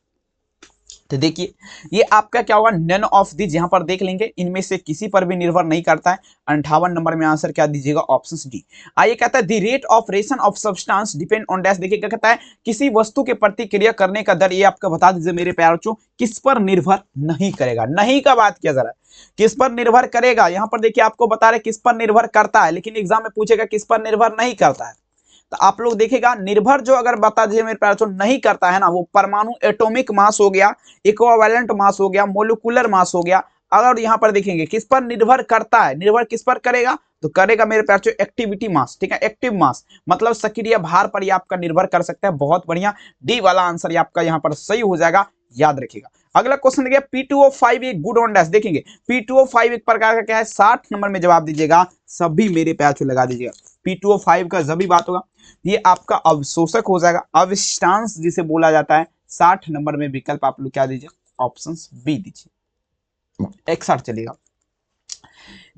तो देखिए ये आपका क्या होगा, नन ऑफ दी, जहां पर देख लेंगे इनमें से किसी पर भी निर्भर नहीं करता है। 58 नंबर में आंसर क्या दीजिएगा, ऑप्शन डी। आइए कहता है the rate of ration of substance depend on dash. देखिए क्या कहता है, किसी वस्तु के प्रतिक्रिया करने का दर, ये आपका बता दीजिए मेरे प्यारे बच्चों, किस पर निर्भर नहीं करेगा। नहीं का बात किया जा रहा है, किस पर निर्भर करेगा। यहां पर देखिए आपको बता रहे किस पर निर्भर करता है, लेकिन एग्जाम में पूछेगा किस पर निर्भर नहीं करता है। तो आप लोग देखिएगा निर्भर जो अगर बता दीजिए मेरे प्यारे नहीं करता है ना, वो परमाणु एटॉमिक मास हो गया, इक्विवेलेंट मास हो गया, मोलिकुलर मास हो गया। अगर यहां पर देखेंगे किस पर निर्भर करता है, निर्भर किस पर करेगा, तो करेगा मेरे प्यारे एक्टिविटी मास, ठीक है, एक्टिव मास मतलब सक्रिय भार पर ये आपका निर्भर कर सकता है। बहुत बढ़िया, डी वाला आंसर ये आपका यहां पर सही हो जाएगा, याद रखिएगा। अगला क्वेश्चन देखिए, P2O5 एक गुड ऑन डैश। देखेंगे P2O5 एक प्रकार का क्या है, 60 नंबर में जवाब दीजिएगा, सभी मेरे प्यार लगा दीजिएगा। P2O5 का जब भी बात होगा ये आपका अवशोषक हो जाएगा, अवशिष्टांश जिसे बोला जाता है। 60 नंबर में विकल्प आप लोग क्या दीजिए, ऑप्शन बी दीजिए। 61 चलेगा।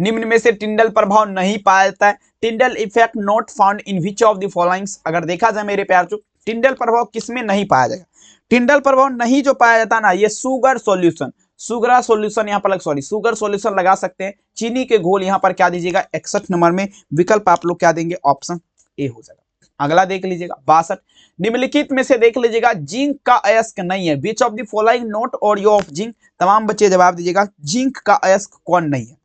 निम्न में से टिंडल प्रभाव नहीं पाया जाता है। Tyndall effect not found in which of the followings. अगर देखा जाए मेरे प्यार जो टिंडल प्रभाव किसमें नहीं पाया जाएगा, टिंडल प्रभाव नहीं जो पाया जाता ना, ये शुगर सॉल्यूशन, सुगरा सॉल्यूशन यहाँ पर शुगर सॉल्यूशन लगा सकते हैं। चीनी के घोल यहाँ पर क्या दीजिएगा 61 नंबर में विकल्प आप लोग क्या देंगे, ऑप्शन ए हो जाएगा। अगला देख लीजिएगा 62, निम्नलिखित में से देख लीजिएगा जिंक का अयस्क नहीं है, which of the following not audio of zinc. तमाम बच्चे जवाब दीजिएगा जिंक का अयस्क कौन नहीं है।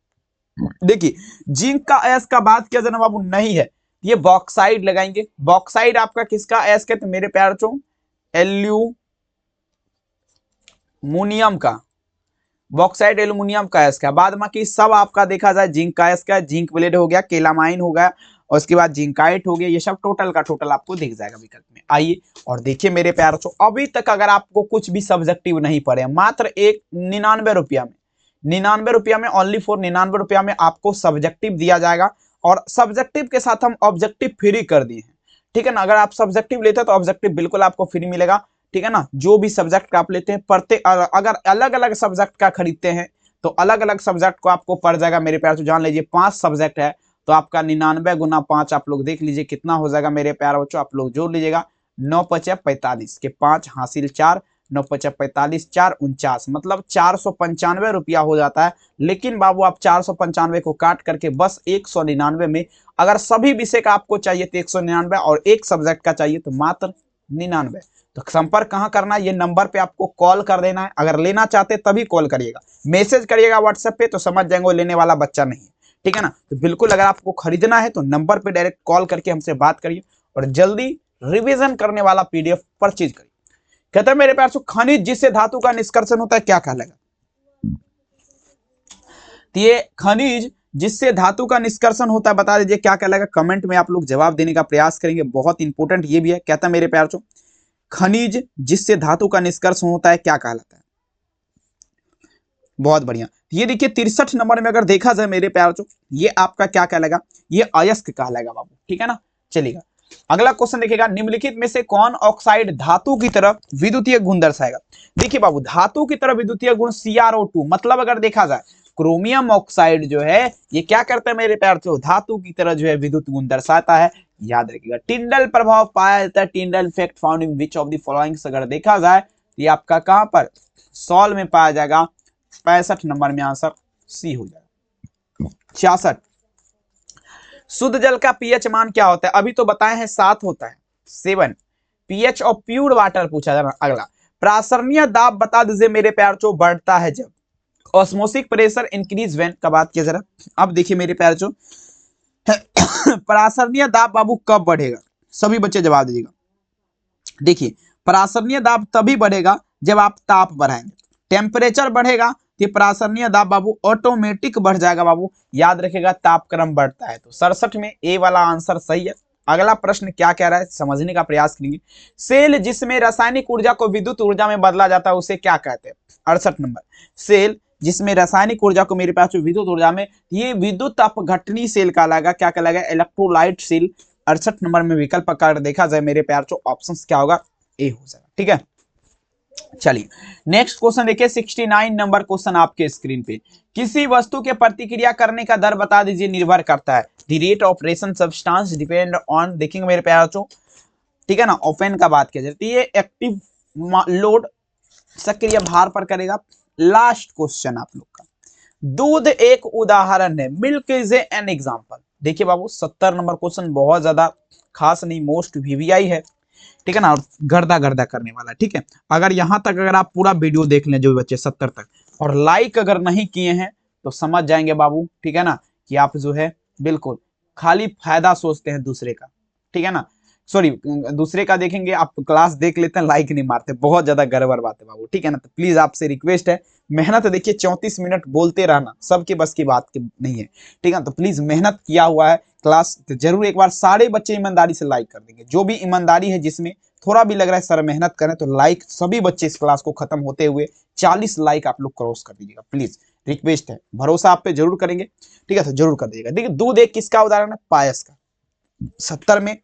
देखिए जिंक का अयस्क का बात किया जाए बाबू नहीं है, ये बॉक्साइड लगाएंगे। बॉक्साइड आपका किसका अयस्क है, तो मेरे प्यार चो एल्यूमिनियम का, बॉक्साइड एल्यूमिनियम का अयस्क है। बाद बाकी सब आपका देखा जाए जिंक का अयस्क है, जिंक ब्लेड हो गया, केलामाइन हो गया और उसके बाद जिंकाइट हो गया, ये सब टोटल का टोटल आपको दिख जाएगा विकल्प में। आइए और देखिए मेरे प्यार चो, अभी तक अगर आपको कुछ भी सब्जेक्टिव नहीं पड़े, मात्र एक 99 रुपया में, 99 रुपया में, ओनली फॉर 99 रुपया में आपको सब्जेक्टिव दिया जाएगा और सब्जेक्टिव के साथ हम ऑब्जेक्टिव फ्री कर दिए हैं, ठीक है ना। अगर आप सब्जेक्टिव लेते हैं तो ऑब्जेक्टिव बिल्कुल आपको फ्री मिलेगा, ठीक है ना। जो भी सब्जेक्ट आप लेते हैं पढ़ते, अगर अलग अलग सब्जेक्ट का खरीदते हैं तो अलग अलग सब्जेक्ट को आपको पड़ जाएगा मेरे प्यार से। जान लीजिए 5 सब्जेक्ट है तो आपका 99 गुना 5 आप लोग देख लीजिए कितना हो जाएगा मेरे प्यार बच्चों, आप लोग जोड़ लीजिएगा 9 5 45 के 5 हासिल 4, 9 5 45 4 49, मतलब 495 रुपया हो जाता है। लेकिन बाबू आप 495 को काट करके बस 199 में, अगर सभी विषय का आपको चाहिए तो 199 और एक सब्जेक्ट का चाहिए तो मात्र 99। तो संपर्क कहां करना है, ये नंबर पे आपको कॉल कर देना है। अगर लेना चाहते तभी कॉल करिएगा, मैसेज करिएगा व्हाट्सएप पे तो समझ जाएंगे वो लेने वाला बच्चा नहीं है, ठीक है ना। तो बिल्कुल अगर आपको खरीदना है तो नंबर पे डायरेक्ट कॉल करके हमसे बात करिए और जल्दी रिवीजन करने वाला पीडीएफ परचेज करिए। कहते हैं मेरे प्यार से खनिज जिससे धातु का निष्कर्षण होता है क्या कहलाएगा, तो ये खनिज जिससे धातु का निष्कर्षण होता है बता दीजिए क्या कहलाएगा। कमेंट में आप लोग जवाब देने का प्रयास करेंगे, बहुत इंपॉर्टेंट ये भी है। कहता है मेरे प्यार से खनिज जिससे धातु का निष्कर्षण होता है क्या कहलाता है, बहुत बढ़िया। ये देखिए 63 नंबर में अगर देखा जाए मेरे प्यार चो, ये आपका क्या कहलाएगा, ये अयस्क कहलाएगा बाबू, ठीक है ना। चलेगा अगला क्वेश्चन देखिएगा, निम्नलिखित में से कौन ऑक्साइड धातु की तरह विद्युतीय गुण दर्शाएगा। देखिए बाबू धातु की तरह विद्युतीय गुण CrO2, मतलब अगर देखा जाए क्रोमियम ऑक्साइड जो है ये क्या करता है मेरे प्यार चो, धातु की तरह जो है विद्युत गुण दर्शाता है। याद रखिएगा टिंडल प्रभाव पाया जाता है, Tyndall effect found in which of the followings. अगर देखा जाए तो ये आपका कहां पर सॉल्व में पाया जाएगा, 65 नंबर में आंसर सी हो जाएगा। 66 शुद्ध जल का पीएच मान क्या होता है, अभी तो बताए हैं 7 होता है 7। पीएच ऑफ प्योर वाटर पूछा जा रहा। अगला प्रासरणीय दाब बता दीजिए मेरे प्यार चो, बढ़ता है जब। ऑस्मोसिक प्रेशर इंक्रीज व्हेन का बात किया जरा। अब देखिए मेरे प्यार चो प्रासरणीय दाब बाबू कब बढ़ेगा, सभी बच्चे जवाब दीजिएगा। देखिए प्रासरणीय दाब तभी बढ़ेगा जब आप ताप बढ़ाएंगे, टेम्परेचर बढ़ेगा तो प्रासरणीय दाब बाबू ऑटोमेटिक बढ़ जाएगा बाबू। याद रखेगा तापक्रम बढ़ता है। तो 67 में ए वाला आंसर सही है। अगला प्रश्न क्या कह रहा है समझने का प्रयास करेंगे। सेल जिसमें रासायनिक ऊर्जा को विद्युत ऊर्जा में बदला जाता है उसे क्या कहते हैं। 68 नंबर सेल जिसमें रासायनिक ऊर्जा को मेरे पास विद्युत ऊर्जा में, ये विद्युत अपघटनी सेल कहलाएगा, क्या कहलाएगा, इलेक्ट्रोलाइट सेल। 68 नंबर में विकल्प अगर देखा जाए मेरे प्यार चो ऑप्शन क्या होगा, ए हो जाएगा, ठीक है। चलिए नेक्स्ट क्वेश्चन देखिए 69 नंबर क्वेश्चन आपके स्क्रीन पे। किसी वस्तु के प्रतिक्रिया करने का दर बता दीजिए, निर्भर करता है। The rate of reaction substance depend on, देखेंगे मेरे प्यार चो, ठीक है ना। ओपन का बात किया जाती है, एक्टिव लोड सक्रिय भार पर करेगा। लास्ट क्वेश्चन आप लोग का, दूध एक उदाहरण है, मिल्क इज एन एग्जांपल। देखिए बाबू 70 नंबर क्वेश्चन बहुत ज्यादा खास नहीं, मोस्ट वीवीआई है, ठीक है ना, और गर्दा गर्दा करने वाला, ठीक है। अगर यहां तक अगर आप पूरा वीडियो देख लें जो बच्चे 70 तक, और लाइक अगर नहीं किए हैं तो समझ जाएंगे बाबू, ठीक है ना, कि आप जो है बिल्कुल खाली फायदा सोचते हैं दूसरे का, ठीक है ना। सॉरी दूसरे का देखेंगे आप क्लास देख लेते हैं, लाइक नहीं मारते, बहुत ज्यादा गड़बड़ बात है बाबू, ठीक है ना। तो प्लीज आपसे रिक्वेस्ट है, मेहनत देखिए 34 मिनट बोलते रहना सबके बस की बात नहीं है, ठीक है। तो प्लीज मेहनत किया हुआ है क्लास तो जरूर एक बार सारे बच्चे ईमानदारी से लाइक कर देंगे। जो भी ईमानदारी है जिसमें थोड़ा भी लग रहा है सर मेहनत करें तो लाइक सभी बच्चे इस क्लास को खत्म होते हुए 40 लाइक आप लोग क्रॉस कर दीजिएगा, प्लीज रिक्वेस्ट है, भरोसा आप पे जरूर करेंगे, ठीक है। तो जरूर कर दीजिएगा। देखिए दूध एक किसका उदाहरण है, पायस का। 70 में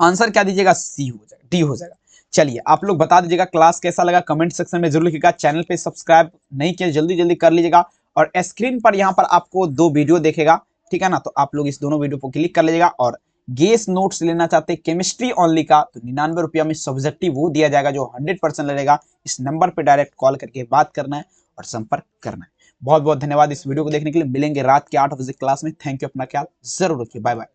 आंसर क्या दीजिएगा, सी हो जाएगा, डी हो जाएगा। चलिए आप लोग बता दीजिएगा क्लास कैसा लगा, कमेंट सेक्शन में जरूर लिखिएगा। चैनल पे सब्सक्राइब नहीं किया जल्दी जल्दी कर लीजिएगा। और स्क्रीन पर यहाँ पर आपको 2 वीडियो देखेगा, ठीक है ना, तो आप लोग इस दोनों वीडियो को क्लिक कर लीजिएगा। और गेस नोट्स लेना चाहते हैं केमिस्ट्री ओनली का, तो 99 रुपया में सब्जेक्टिव वो दिया जाएगा जो 100% लगेगा। इस नंबर पे डायरेक्ट कॉल करके बात करना है और संपर्क करना है। बहुत बहुत धन्यवाद इस वीडियो को देखने के लिए। मिलेंगे रात के 8 बजे क्लास में। थैंक यू, अपना ख्याल जरूर रखिए। Bye bye.